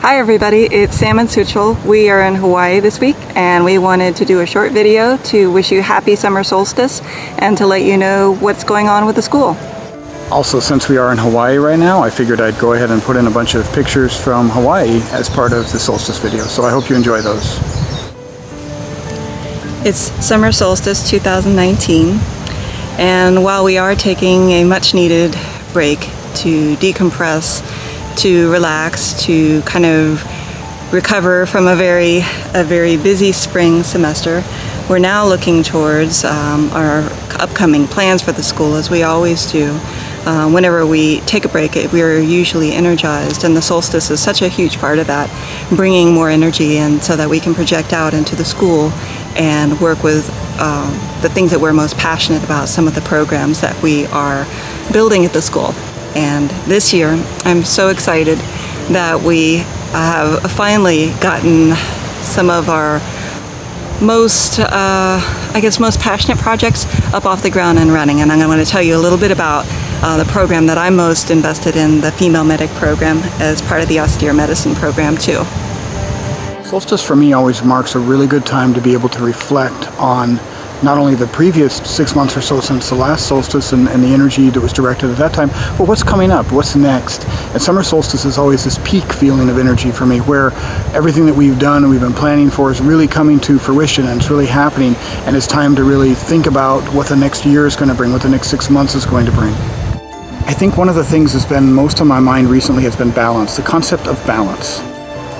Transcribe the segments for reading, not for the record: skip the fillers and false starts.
Hi everybody, it's Sam and Suchil. We are in Hawaii this week and we wanted to do a short video to wish you happy summer solstice and to let you know what's going on with the school. Also, since we are in Hawaii right now, I figured I'd go ahead and put in a bunch of pictures from Hawaii as part of the solstice video, so I hope you enjoy those. It's summer solstice 2019, and while we are taking a much needed break to decompress, to relax, to kind of recover from a very busy spring semester, we're now looking towards our upcoming plans for the school, as we always do. Whenever we take a break, we are usually energized, and the solstice is such a huge part of that, bringing more energy in so that we can project out into the school and work with the things that we're most passionate about, some of the programs that we are building at the school. And this year, I'm so excited that we have finally gotten some of our most passionate projects up off the ground and running. And I'm going to tell you a little bit about the program that I'm most invested in, the Female Medic program, as part of the austere medicine program too. Solstice for me always marks a really good time to be able to reflect on not only the previous 6 months or so since the last solstice and the energy that was directed at that time, but what's coming up, what's next. And summer solstice is always this peak feeling of energy for me, where everything that we've done and we've been planning for is really coming to fruition and it's really happening, and it's time to really think about what the next year is going to bring, what the next 6 months is going to bring. I think one of the things that's been most on my mind recently has been balance, the concept of balance.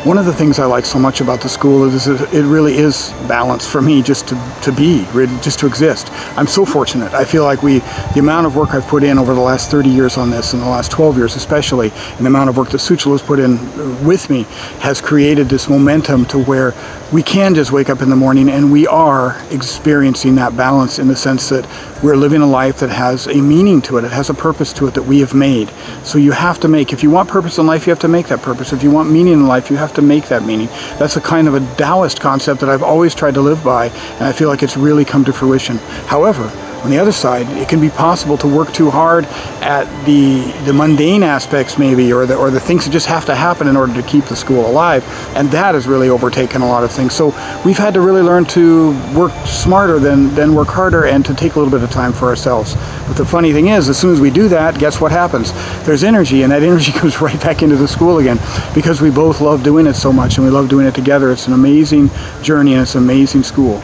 One of the things I like so much about the school is it really is balance for me, just to be, just to exist. I'm so fortunate. I feel like the amount of work I've put in over the last 30 years on this, and the last 12 years especially, and the amount of work that Suchil has put in with me has created this momentum to where we can just wake up in the morning and we are experiencing that balance, in the sense that we're living a life that has a meaning to it. It has a purpose to it that we have made. So you have to make, if you want purpose in life, you have to make that purpose. If you want meaning in life, you have to make that meaning. That's a kind of a Taoist concept that I've always tried to live by, and I feel like it's really come to fruition. However, on the other side, it can be possible to work too hard at the mundane aspects maybe, or the things that just have to happen in order to keep the school alive, and that has really overtaken a lot of things. So we've had to really learn to work smarter than work harder, and to take a little bit of time for ourselves. But the funny thing is, as soon as we do that, guess what happens? There's energy, and that energy comes right back into the school again, because we both love doing it so much and we love doing it together. It's an amazing journey and it's an amazing school.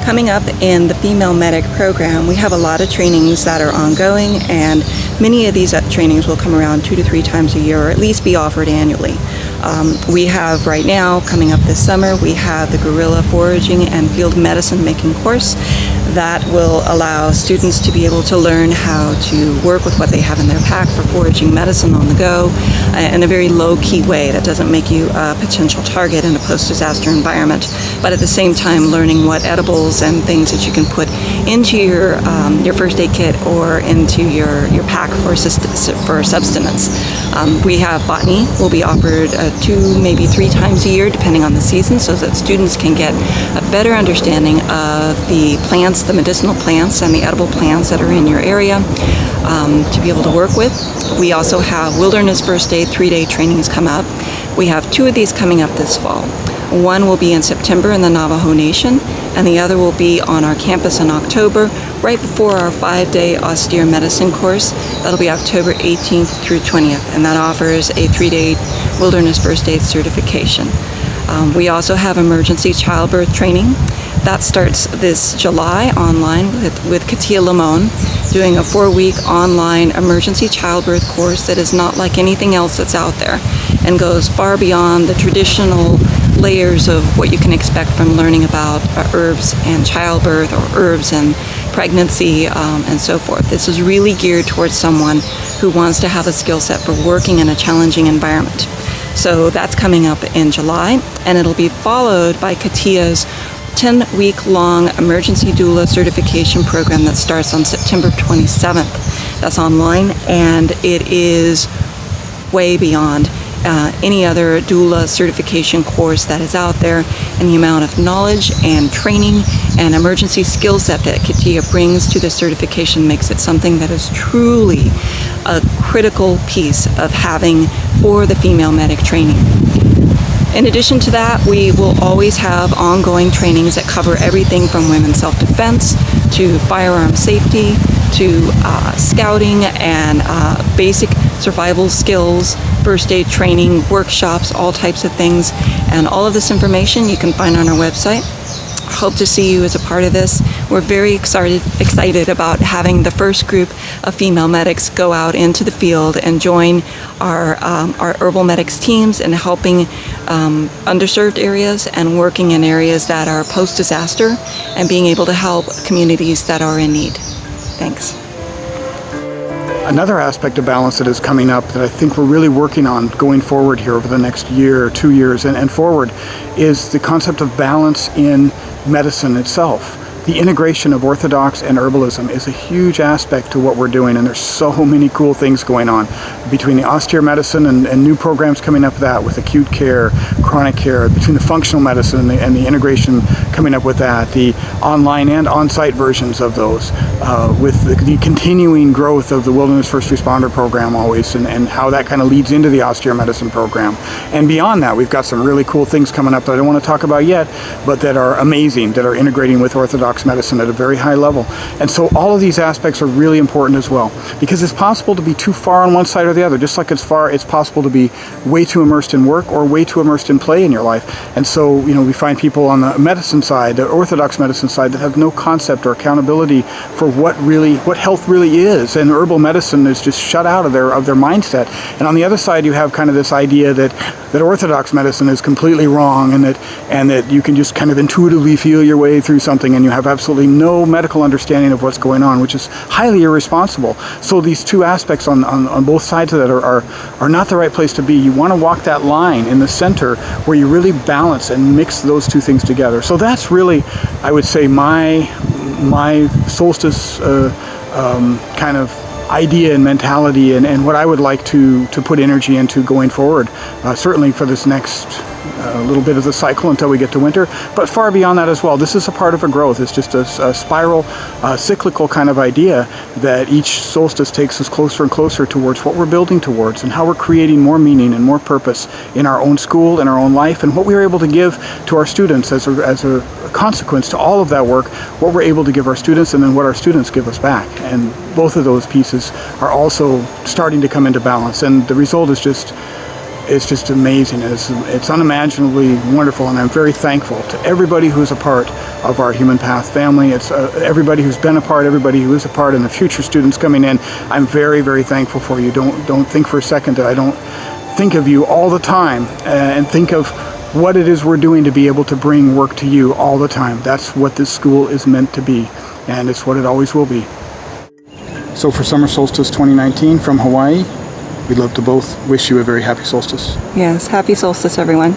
Coming up in the Female Medic program, we have a lot of trainings that are ongoing, and many of these trainings will come around 2 to 3 times a year, or at least be offered annually. We have right now, coming up this summer, we have the guerrilla foraging and field medicine making course that will allow students to be able to learn how to work with what they have in their pack for foraging medicine on the go in a very low-key way that doesn't make you a potential target in a post-disaster environment, but at the same time learning what edibles and things that you can put into your first aid kit or into your pack for subsistence. We have botany will be offered 2, maybe 3 times a year depending on the season, so that students can get a better understanding of the plants, the medicinal plants and the edible plants that are in your area to be able to work with. We also have wilderness first aid 3-day trainings come up. We have 2 of these coming up this fall. One will be in September in the Navajo Nation, and the other will be on our campus in October, right before our 5-day austere medicine course. That'll be October 18th through 20th, and that offers a 3-day wilderness first aid certification. We also have emergency childbirth training. That starts this July online with Katia Limon, doing a 4-week online emergency childbirth course that is not like anything else that's out there, and goes far beyond the traditional layers of what you can expect from learning about herbs and childbirth, or herbs and pregnancy, and so forth. This is really geared towards someone who wants to have a skill set for working in a challenging environment. So that's coming up in July, and it'll be followed by Katia's 10-week-long emergency doula certification program that starts on September 27th. That's online, and it is way beyond any other doula certification course that is out there, and the amount of knowledge and training and emergency skill set that Katia brings to the certification makes it something that is truly a critical piece of having for the female medic training. In addition to that, we will always have ongoing trainings that cover everything from women's self-defense to firearm safety to scouting and basic survival skills, first aid training, workshops, all types of things. And all of this information you can find on our website. Hope to see you as a part of this. We're very excited about having the first group of female medics go out into the field and join our herbal medics teams in helping underserved areas and working in areas that are post-disaster and being able to help communities that are in need. Thanks. Another aspect of balance that is coming up that I think we're really working on going forward here over the next year or 2 years and forward is the concept of balance in medicine itself. The integration of orthodox and herbalism is a huge aspect to what we're doing, and there's so many cool things going on between the austere medicine and new programs coming up with acute care, chronic care, between the functional medicine and the integration coming up with that, the online and on-site versions of those, with the continuing growth of the Wilderness First Responder program always, and how that kind of leads into the austere medicine program. And beyond that, we've got some really cool things coming up that I don't want to talk about yet, but that are amazing, that are integrating with orthodox medicine at a very high level. And so all of these aspects are really important as well, because it's possible to be too far on one side or the other, just like it's possible to be way too immersed in work or way too immersed in play in your life. And so, we find people on the medicine side, the orthodox medicine side, that have no concept or accountability for what health really is, and herbal medicine is just shut out of their mindset. And on the other side, you have kind of this idea that orthodox medicine is completely wrong, and that you can just kind of intuitively feel your way through something, and you have absolutely no medical understanding of what's going on, which is highly irresponsible. So these two aspects on both sides of that are not the right place to be. You want to walk that line in the center where you really balance and mix those two things together. So that's really, I would say, my solstice kind of idea and mentality, and what I would like to put energy into going forward, certainly for this next little bit of the cycle until we get to winter, but far beyond that as well. This is a part of a growth. It's just a spiral, cyclical kind of idea that each solstice takes us closer and closer towards what we're building towards, and how we're creating more meaning and more purpose in our own school, in our own life, and what we are able to give to our students as a consequence to all of that work, what we're able to give our students, and then what our students give us back. And both of those pieces are also starting to come into balance, and the result is just amazing. It's unimaginably wonderful, and I'm very thankful to everybody who's a part of our Human Path family. It's everybody who's been a part, everybody who is a part, and the future students coming in. I'm very, very thankful for you. Don't think for a second that I don't think of you all the time, and think of what it is we're doing to be able to bring work to you all the time. That's what this school is meant to be, and it's what it always will be. So for Summer Solstice 2019 from Hawaii, we'd love to both wish you a very happy solstice. Yes, happy solstice, everyone.